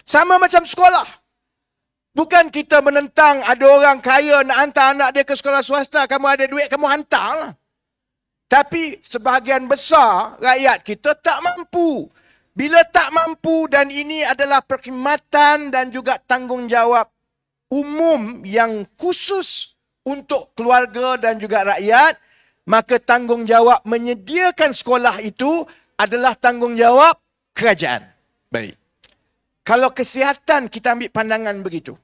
Sama macam sekolah. Bukan kita menentang ada orang kaya nak hantar anak dia ke sekolah swasta, kamu ada duit, kamu hantarlah. Tapi sebahagian besar rakyat kita tak mampu. Bila tak mampu, dan ini adalah perkhidmatan dan juga tanggungjawab umum yang khusus untuk keluarga dan juga rakyat, maka tanggungjawab menyediakan sekolah itu adalah tanggungjawab kerajaan. Baik. Kalau kesihatan kita ambil pandangan begitu.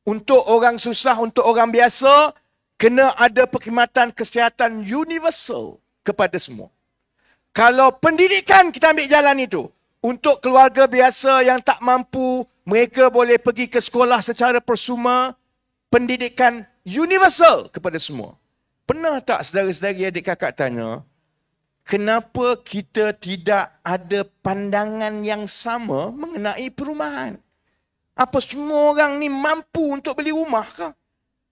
Untuk orang susah, untuk orang biasa, kena ada perkhidmatan kesihatan universal kepada semua. Kalau pendidikan kita ambil jalan itu, untuk keluarga biasa yang tak mampu, mereka boleh pergi ke sekolah secara persuma, pendidikan universal kepada semua. Pernah tak saudara-saudari adik kakak tanya, kenapa kita tidak ada pandangan yang sama mengenai perumahan? Apa semua orang ni mampu untuk beli rumah ke?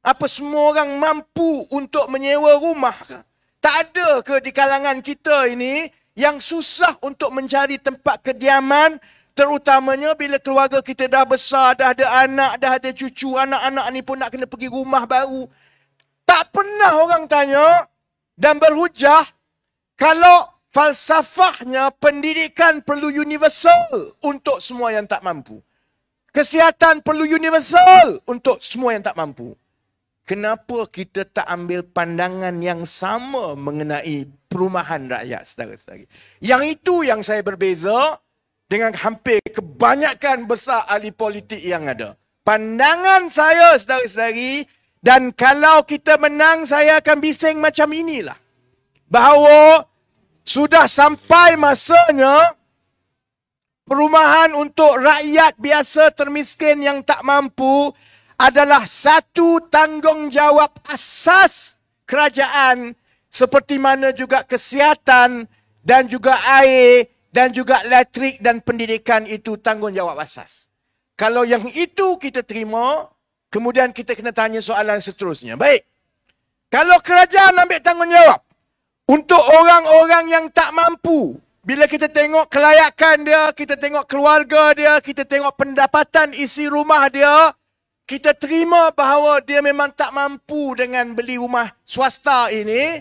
Apa semua orang mampu untuk menyewa rumah ke? Tak ada ke di kalangan kita ini yang susah untuk mencari tempat kediaman, terutamanya bila keluarga kita dah besar, dah ada anak, dah ada cucu, anak-anak ni pun nak kena pergi rumah baru. Tak pernah orang tanya dan berhujah kalau falsafahnya pendidikan perlu universal untuk semua yang tak mampu. Kesihatan perlu universal untuk semua yang tak mampu. Kenapa kita tak ambil pandangan yang sama mengenai perumahan rakyat, saudara-saudari? Yang itu yang saya berbeza dengan hampir kebanyakan besar ahli politik yang ada. Pandangan saya, saudara-saudari, dan kalau kita menang, saya akan bising macam inilah. Bahawa sudah sampai masanya perumahan untuk rakyat biasa termiskin yang tak mampu adalah satu tanggungjawab asas kerajaan, seperti mana juga kesihatan dan juga air dan juga elektrik dan pendidikan itu tanggungjawab asas. Kalau yang itu kita terima, kemudian kita kena tanya soalan seterusnya. Baik, kalau kerajaan ambil tanggungjawab untuk orang-orang yang tak mampu, bila kita tengok kelayakan dia, kita tengok keluarga dia, kita tengok pendapatan isi rumah dia, kita terima bahawa dia memang tak mampu dengan beli rumah swasta ini,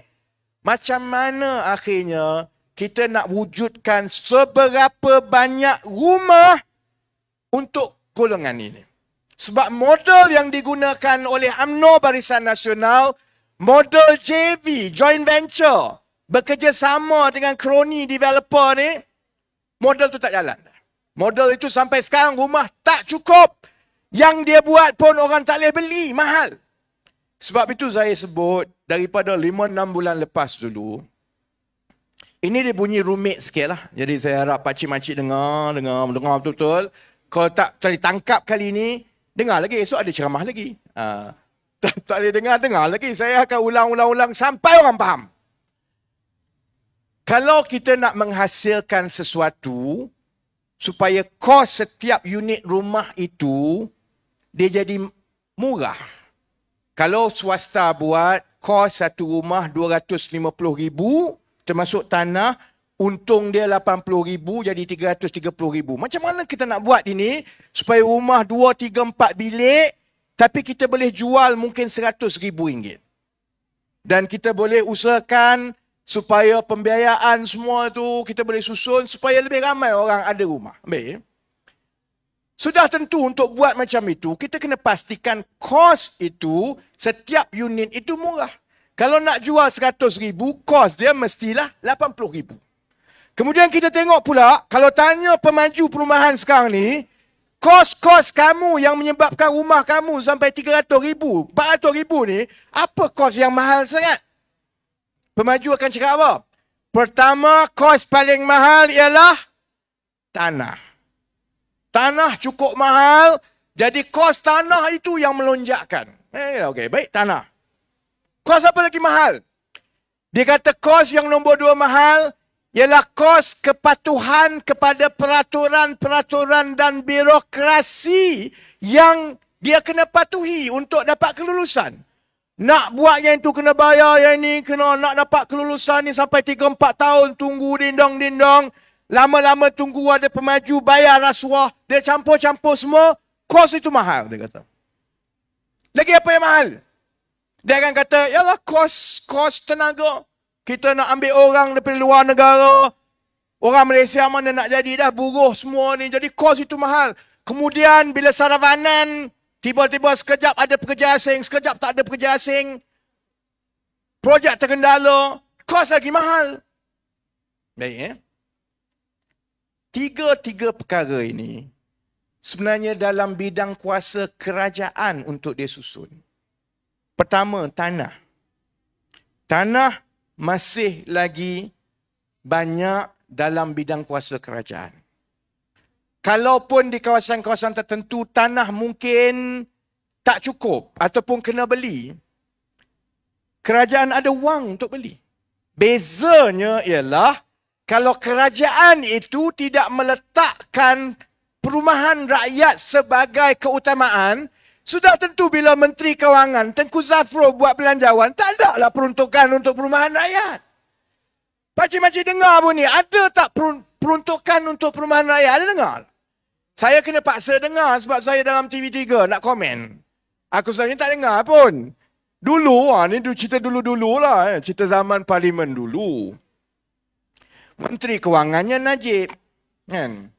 macam mana akhirnya kita nak wujudkan seberapa banyak rumah untuk golongan ini? Sebab model yang digunakan oleh UMNO Barisan Nasional, model JV, joint venture, bekerjasama dengan kroni developer ni, model tu tak jalan. Model itu sampai sekarang rumah tak cukup. Yang dia buat pun orang tak boleh beli, mahal. Sebab itu saya sebut, daripada 5-6 bulan lepas dulu, ini dia bunyi rumit sikit lah. Jadi saya harap pakcik-makcik dengar betul-betul. Kalau tak tangkap kali ini, dengar lagi, esok ada ceramah lagi. Tak boleh dengar lagi. Saya akan ulang-ulang sampai orang faham. Kalau kita nak menghasilkan sesuatu, supaya kos setiap unit rumah itu, dia jadi murah. Kalau swasta buat, kos satu rumah RM250,000, termasuk tanah, untung dia RM80,000 jadi RM330,000. Macam mana kita nak buat ini supaya rumah 2, 3, 4 bilik, tapi kita boleh jual mungkin RM100,000. Dan kita boleh usahakan supaya pembiayaan semua tu kita boleh susun supaya lebih ramai orang ada rumah. Baik. Sudah tentu untuk buat macam itu, kita kena pastikan kos itu, setiap unit itu murah. Kalau nak jual RM100,000, kos dia mestilah RM80,000. Kemudian kita tengok pula, kalau tanya pemaju perumahan sekarang ni, kos-kos kamu yang menyebabkan rumah kamu sampai RM300,000, RM400,000 ni, apa kos yang mahal sangat? Pemaju akan cakap apa? Pertama, kos paling mahal ialah tanah. Tanah cukup mahal, jadi kos tanah itu yang melonjakkan. Okey, baik, tanah. Kos apa lagi mahal? Dia kata kos yang nombor 2 mahal ialah kos kepatuhan kepada peraturan-peraturan dan birokrasi yang dia kena patuhi untuk dapat kelulusan. Nak buat yang itu kena bayar, yang ini kena, nak dapat kelulusan ni sampai 3-4 tahun tunggu dindang-dindang. Lama-lama tunggu ada pemaju bayar rasuah. Dia campur-campur semua. Kos itu mahal, dia kata. Lagi apa yang mahal? Dia akan kata, yalah kos tenaga. Kita nak ambil orang daripada luar negara. Orang Malaysia mana nak jadi dah buruh semua ni. Jadi kos itu mahal. Kemudian bila saravanan, tiba-tiba sekejap ada pekerja asing, sekejap tak ada pekerja asing. Projek terkendala, kos lagi mahal. Baik, Tiga perkara ini sebenarnya dalam bidang kuasa kerajaan untuk dia susun. Pertama, tanah. Tanah masih lagi banyak dalam bidang kuasa kerajaan. Kalaupun di kawasan-kawasan tertentu tanah mungkin tak cukup ataupun kena beli, kerajaan ada wang untuk beli. Bezanya ialah kalau kerajaan itu tidak meletakkan perumahan rakyat sebagai keutamaan, sudah tentu bila Menteri Kewangan Tengku Zafrul buat belanjawan, tak ada lah peruntukan untuk perumahan rakyat. Pakcik-makcik dengar pun ni, ada tak peruntukan untuk perumahan rakyat? Ada dengar? Saya kena paksa dengar sebab saya dalam TV3 nak komen. Aku sebenarnya tak dengar pun. Dulu, ni cerita dulu-dulu lah. Cerita zaman parlimen dulu. Menteri Kewangannya Najib. Kan?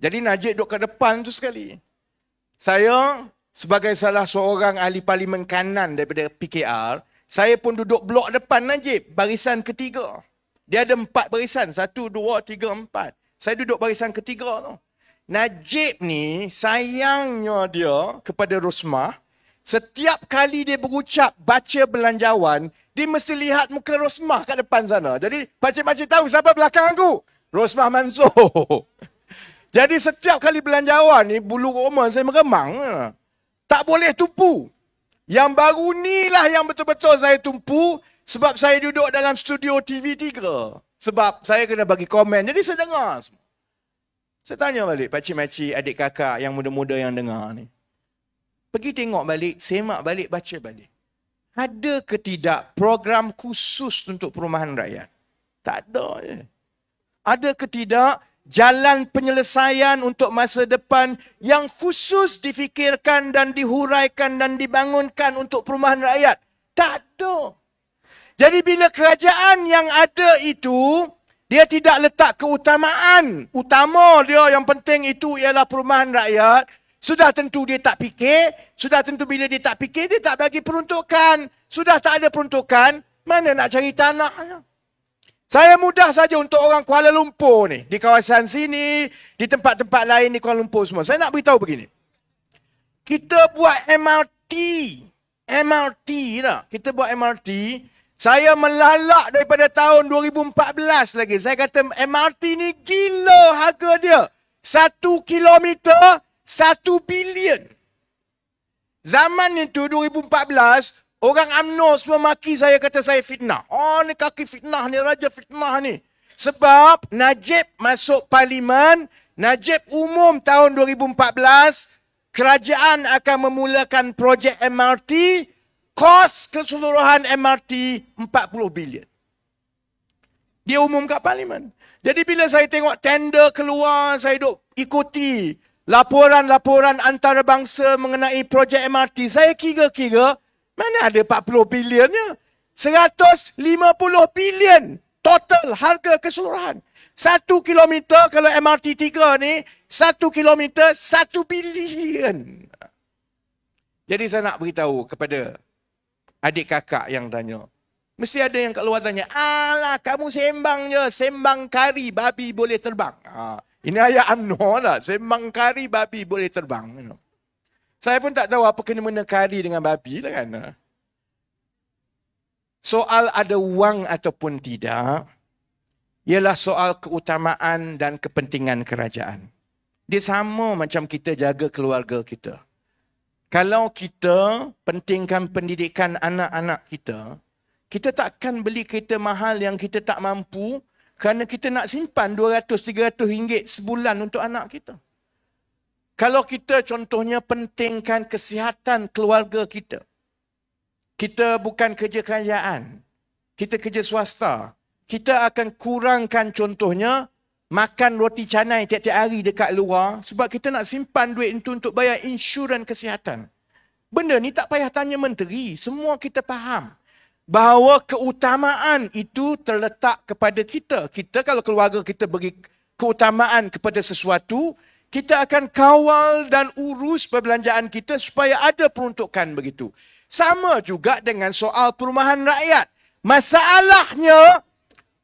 Jadi Najib duduk ke depan tu sekali. Saya sebagai salah seorang ahli parlimen kanan daripada PKR, saya pun duduk blok depan Najib, barisan ketiga. Dia ada 4 barisan, 1, 2, 3, 4. Saya duduk barisan ketiga tu. Najib ni, sayangnya dia kepada Rosmah, setiap kali dia berucap baca belanjawan, dia mesti lihat muka Rosmah kat depan sana. Jadi, pakcik-pakcik tahu siapa belakang aku? Rosmah Mansur. Jadi, setiap kali belanjawan ni, bulu roma saya meremang. Tak boleh tumpu. Yang baru ni lah yang betul-betul saya tumpu, sebab saya duduk dalam studio TV3. Sebab saya kena bagi komen. Jadi, saya dengar semua. Saya tanya balik, pakcik-makcik, adik kakak yang muda-muda yang dengar ni. Pergi tengok balik, semak balik, baca balik. Ada ke tidak program khusus untuk perumahan rakyat? Tak ada je. Ada ke tidak jalan penyelesaian untuk masa depan yang khusus difikirkan dan dihuraikan dan dibangunkan untuk perumahan rakyat? Tak ada. Jadi bila kerajaan yang ada itu, dia tidak letak keutamaan. Utama dia yang penting itu ialah perumahan rakyat. Sudah tentu dia tak fikir. Sudah tentu bila dia tak fikir, dia tak bagi peruntukan. Sudah tak ada peruntukan, mana nak cari tanahnya? Saya mudah saja untuk orang Kuala Lumpur ni. Di kawasan sini, di tempat-tempat lain di Kuala Lumpur semua. Saya nak beritahu begini. Kita buat MRT. MRT tak? Kita buat MRT. Saya melalak daripada tahun 2014 lagi. Saya kata MRT ni gila harga dia. 1 kilometer, 1 bilion. Zaman itu 2014, orang UMNO semua maki saya, kata saya fitnah. Oh ni kaki fitnah ni, raja fitnah ni. Sebab Najib masuk parlimen, Najib umum tahun 2014, kerajaan akan memulakan projek MRT, kos keseluruhan MRT 40 bilion. Dia umum kat parlimen. Jadi bila saya tengok tender keluar, saya duk ikuti laporan-laporan antarabangsa mengenai projek MRT. Saya kira-kira, mana ada 40 bilionnya? 150 bilion total harga keseluruhan. 1 kilometer kalau MRT 3 ni, 1 kilometer 1 bilion. Jadi saya nak beritahu kepada adik kakak yang tanya. Mesti ada yang kat luar tanya, alah kamu sembang je, sembang kari babi boleh terbang. Ini ayat UMNO lah, sembang kari babi boleh terbang. Saya pun tak tahu apa kena-mena kari dengan babi lah kan. Soal ada wang ataupun tidak, ialah soal keutamaan dan kepentingan kerajaan. Dia sama macam kita jaga keluarga kita. Kalau kita pentingkan pendidikan anak-anak kita, kita takkan beli kereta mahal yang kita tak mampu kerana kita nak simpan 200-300 ringgit sebulan untuk anak kita. Kalau kita contohnya pentingkan kesihatan keluarga kita, kita bukan kerja kerajaan, kita kerja swasta, kita akan kurangkan contohnya makan roti canai tiap-tiap hari dekat luar sebab kita nak simpan duit itu untuk bayar insurans kesihatan. Benda ni tak payah tanya menteri. Semua kita faham bahawa keutamaan itu terletak kepada kita. Kita kalau keluarga kita beri keutamaan kepada sesuatu, kita akan kawal dan urus perbelanjaan kita supaya ada peruntukan begitu. Sama juga dengan soal perumahan rakyat. Masalahnya,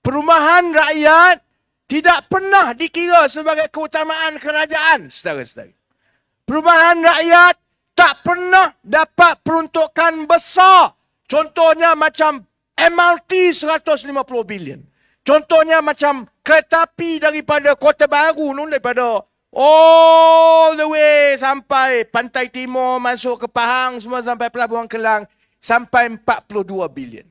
perumahan rakyat tidak pernah dikira sebagai keutamaan kerajaan, saudara-saudara. Perumahan rakyat tak pernah dapat peruntukan besar. Contohnya macam MRT 150 bilion. Contohnya macam kereta api daripada Kota Baru, daripada all the way sampai Pantai Timur, masuk ke Pahang, semua sampai Pelabuhan Kelang, sampai 42 bilion.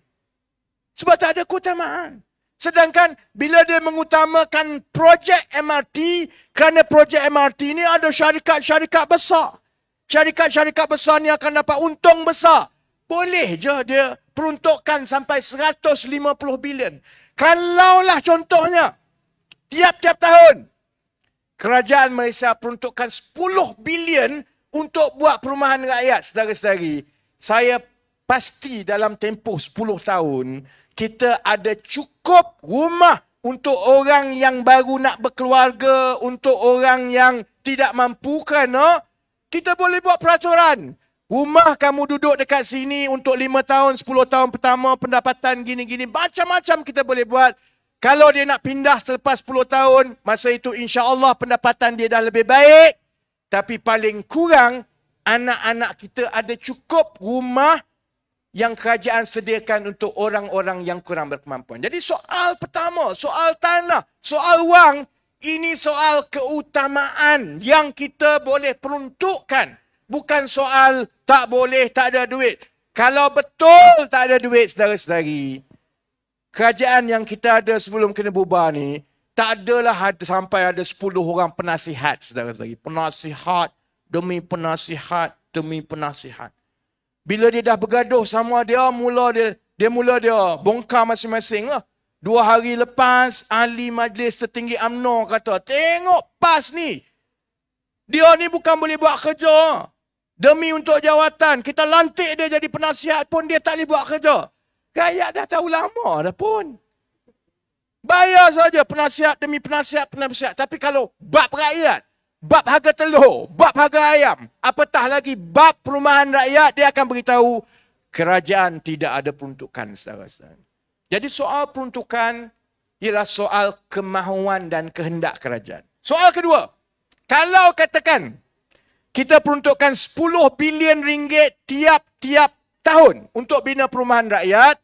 Sebab tak ada keutamaan. Sedangkan bila dia mengutamakan projek MRT, kerana projek MRT ni ada syarikat-syarikat besar. Syarikat-syarikat besar ni akan dapat untung besar. Boleh je dia peruntukkan sampai 150 bilion. Kalaulah contohnya, tiap-tiap tahun, kerajaan Malaysia peruntukkan 10 bilion untuk buat perumahan rakyat, saudara-saudari. Saya pasti dalam tempoh 10 tahun, kita ada cukup rumah untuk orang yang baru nak berkeluarga, untuk orang yang tidak mampu, kerana kita boleh buat peraturan. Rumah kamu duduk dekat sini untuk 5 tahun, 10 tahun pertama, pendapatan gini-gini, macam-macam kita boleh buat. Kalau dia nak pindah selepas 10 tahun, masa itu insya-Allah pendapatan dia dah lebih baik. Tapi paling kurang, anak-anak kita ada cukup rumah yang kerajaan sediakan untuk orang-orang yang kurang berkemampuan. Jadi soal pertama, soal tanah, soal wang, ini soal keutamaan yang kita boleh peruntukkan. Bukan soal tak boleh, tak ada duit. Kalau betul tak ada duit, saudara-saudari, kerajaan yang kita ada sebelum kena bubar ni, tak adalah sampai ada 10 orang penasihat, saudara-saudari. Penasihat demi penasihat demi penasihat. Bila dia dah bergaduh sama dia mula bongkar masing-masing lah. 2 hari lepas, ahli majlis tertinggi UMNO kata, tengok PAS ni. Dia ni bukan boleh buat kerja. Demi untuk jawatan, kita lantik dia jadi penasihat pun dia tak boleh buat kerja. Rakyat dah tahu lama dah pun. Bayar saja penasihat demi penasihat. Tapi kalau bab rakyat, bab harga telur, bab harga ayam, apatah lagi bab perumahan rakyat, dia akan beritahu kerajaan tidak ada peruntukan, saudara-saudara. Jadi soal peruntukan ialah soal kemahuan dan kehendak kerajaan. Soal kedua, kalau katakan kita peruntukkan 10 bilion ringgit tiap-tiap tahun untuk bina perumahan rakyat,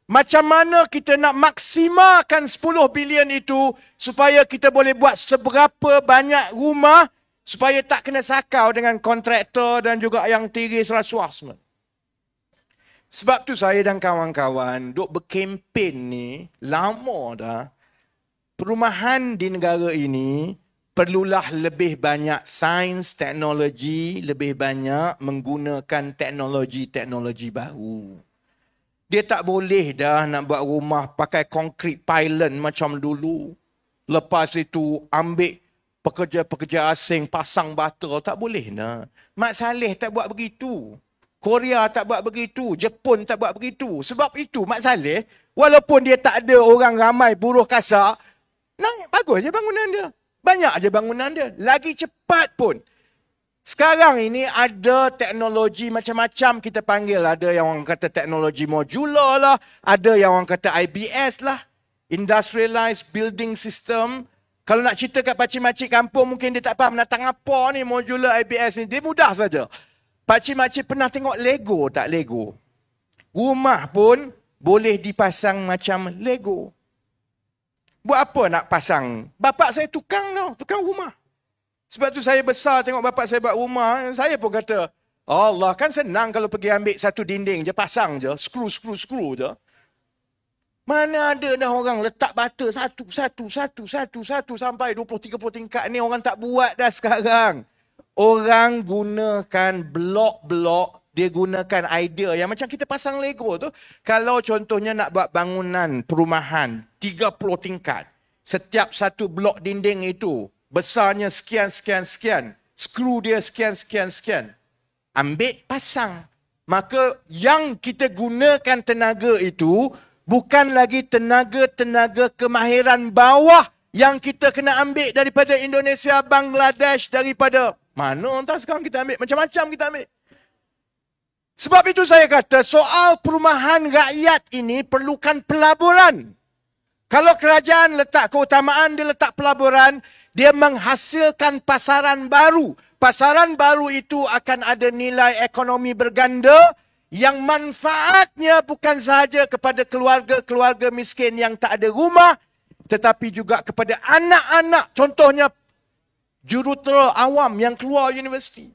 macam mana kita nak maksimalkan 10 bilion itu supaya kita boleh buat seberapa banyak rumah supaya tak kena sakau dengan kontraktor dan juga yang tiris rasuah semua. Sebab tu saya dan kawan-kawan duk berkempen ni lama dah. Perumahan di negara ini perlulah lebih banyak sains, teknologi, lebih banyak menggunakan teknologi-teknologi baru. Dia tak boleh dah nak buat rumah pakai konkrit pylon macam dulu. Lepas itu ambil pekerja-pekerja asing pasang bata. Tak boleh dah. Mat Saleh tak buat begitu. Korea tak buat begitu. Jepun tak buat begitu. Sebab itu Mat Saleh, walaupun dia tak ada orang ramai buruh kasar, bagus je bangunan dia. Banyak je bangunan dia. Lagi cepat pun. Sekarang ini ada teknologi macam-macam kita panggil. Ada yang orang kata teknologi modular lah. Ada yang orang kata IBS lah. Industrialized Building System. Kalau nak cerita kat pakcik-makcik kampung, mungkin dia tak faham datang apa ni modular IBS ni. Dia mudah saja. Pakcik-makcik pernah tengok Lego tak? Lego. Rumah pun boleh dipasang macam Lego. Buat apa nak pasang? Bapak saya tukang tau, tukang rumah. Sebab tu saya besar tengok bapak saya buat rumah, saya pun kata, Allah, kan senang kalau pergi ambil satu dinding je, pasang je, skru je. Mana ada dah orang letak bata satu sampai 20-30 tingkat ni orang tak buat dah sekarang. Orang gunakan blok-blok, dia gunakan idea yang macam kita pasang Lego tu. Kalau contohnya nak buat bangunan perumahan 30 tingkat, Setiap satu blok dinding itu besarnya sekian, sekian, sekian. Skru dia sekian, sekian, sekian. Ambil, pasang. Maka yang kita gunakan tenaga itu bukan lagi tenaga-tenaga kemahiran bawah yang kita kena ambil daripada Indonesia, Bangladesh, daripada mana entah sekarang kita ambil. Macam-macam kita ambil. Sebab itu saya kata soal perumahan rakyat ini perlukan pelaburan. Kalau kerajaan letak keutamaan, dia letak pelaburan, dia menghasilkan pasaran baru. Pasaran baru itu akan ada nilai ekonomi berganda yang manfaatnya bukan sahaja kepada keluarga-keluarga miskin yang tak ada rumah, tetapi juga kepada anak-anak. Contohnya jurutera awam yang keluar universiti.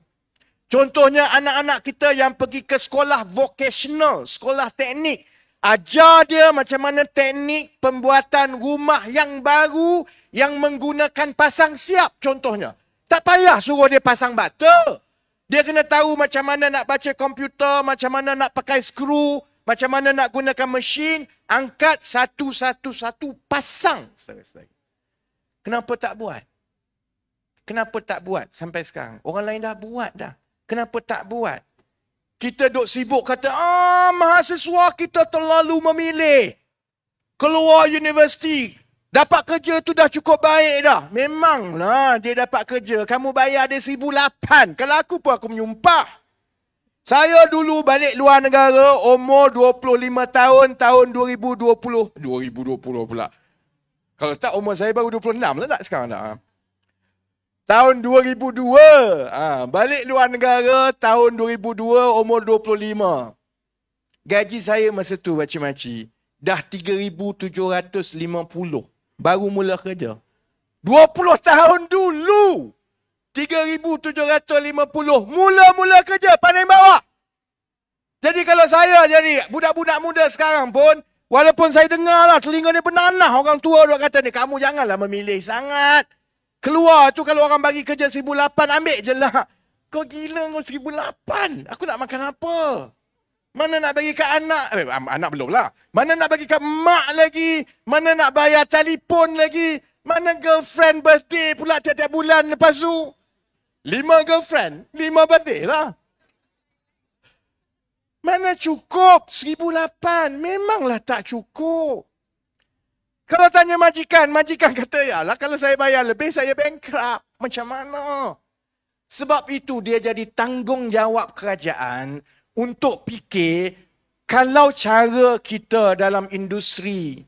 Contohnya anak-anak kita yang pergi ke sekolah vocational, sekolah teknik. Ajar dia macam mana teknik pembuatan rumah yang baru yang menggunakan pasang siap contohnya. Tak payah suruh dia pasang bata. Dia kena tahu macam mana nak baca komputer, macam mana nak pakai skru, macam mana nak gunakan mesin, angkat satu-satu pasang. Kenapa tak buat? Kenapa tak buat sampai sekarang? Orang lain dah buat dah. Kenapa tak buat? Kita duk sibuk kata, mahasiswa kita terlalu memilih. Keluar universiti, dapat kerja tu dah cukup baik dah. Memanglah dia dapat kerja. Kamu bayar dia 1,800. Kalau aku pun aku menyumpah. Saya dulu balik luar negara, umur 25 tahun, tahun 2020. 2020 pula. Kalau tak umur saya baru 26 lah tak sekarang dah. Tahun 2002, balik luar negara tahun 2002, umur 25. Gaji saya masa tu macam-macam. Dah 3,750. Baru mula kerja. 20 tahun dulu. 3,750. Mula-mula kerja, paling bawah. Jadi kalau saya jadi budak-budak muda sekarang pun, walaupun saya dengar lah, telinga dia bernanah. Orang tua duk kata ni, kamu janganlah memilih sangat. Keluar tu kalau orang bagi kerja 1,800, ambil je lah. Kau gila kau 1,800. Aku nak makan apa? Mana nak bagi kat anak? Anak belum lah. Mana nak bagi kat mak lagi? Mana nak bayar telefon lagi? Mana girlfriend birthday pula tiap-tiap bulan lepas tu? 5 girlfriend, 5 birthday lah. Mana cukup 1,800? Memanglah tak cukup. Kalau tanya majikan, majikan kata, ya lah kalau saya bayar lebih, saya bankrupt. Macam mana? Sebab itu dia jadi tanggungjawab kerajaan untuk fikir, kalau cara kita dalam industri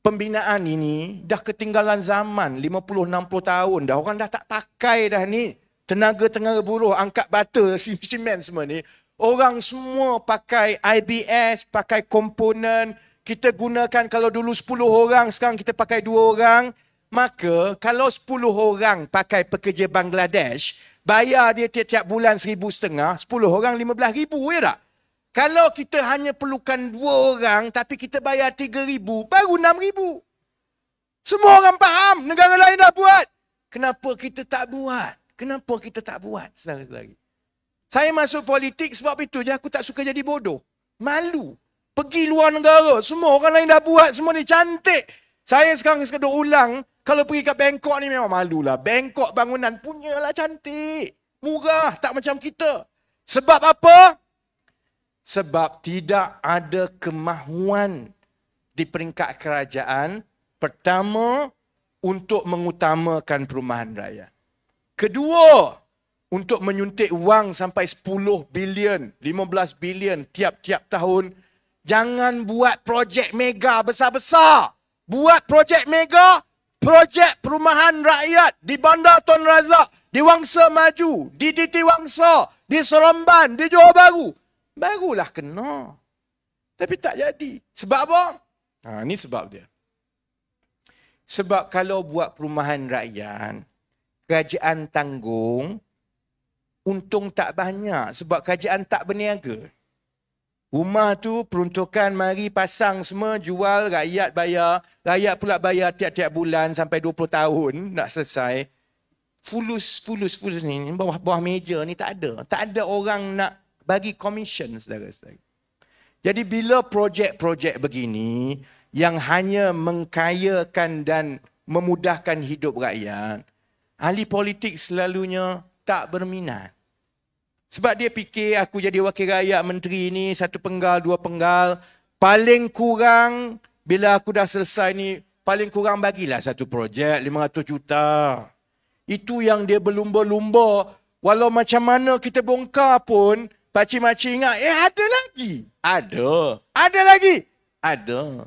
pembinaan ini dah ketinggalan zaman, 50-60 tahun dah. Orang dah tak pakai dah ni. Tenaga-tenaga buruh, angkat bata, simen semua ni. Orang semua pakai IBS, pakai komponen. Kita gunakan kalau dulu 10 orang, sekarang kita pakai 2 orang. Maka kalau 10 orang pakai pekerja Bangladesh, bayar dia tiap-tiap bulan 1,500, 10 orang 15,000, ya tak? Kalau kita hanya perlukan 2 orang, tapi kita bayar 3,000, baru 6,000. Semua orang faham, negara lain dah buat. Kenapa kita tak buat? Kenapa kita tak buat? Saudara-saudari. Saya masuk politik sebab itu je aku tak suka jadi bodoh. Malu. Pergi luar negara, semua orang lain dah buat, semua ni cantik. Saya sekarang sekadar ulang, kalau pergi ke Bangkok ni memang malulah. Bangkok bangunan punyalah cantik. Murah, tak macam kita. Sebab apa? Sebab tidak ada kemahuan di peringkat kerajaan. Pertama, untuk mengutamakan perumahan rakyat. Kedua, untuk menyuntik wang sampai 10 bilion, 15 bilion tiap-tiap tahun. Jangan buat projek mega besar-besar. Buat projek mega, projek perumahan rakyat di Bandar Tun Razak, di Wangsa Maju, di Titi Wangsa, di Seremban, di Johor Bahru. Barulah kena. Tapi tak jadi. Sebab apa? Ini sebab dia. Sebab kalau buat perumahan rakyat, kerajaan tanggung, untung tak banyak sebab kerajaan tak berniaga. Rumah tu peruntukan mari pasang semua, jual, rakyat bayar. Rakyat pula bayar tiap-tiap bulan sampai 20 tahun nak selesai. Fulus ni, bawah meja ni tak ada. Tak ada orang nak bagi commission, saudara-saudara. Jadi bila projek-projek begini, yang hanya mengkayakan dan memudahkan hidup rakyat, ahli politik selalunya tak berminat. Sebab dia fikir aku jadi wakil rakyat menteri ni, 1 penggal, 2 penggal, paling kurang bila aku dah selesai ni, paling kurang bagilah 1 projek 500 juta. Itu yang dia berlumba-lumba. Walau macam mana kita bongkar pun, pakcik-makcik ingat, ada lagi. Ada. Ada lagi. Ada.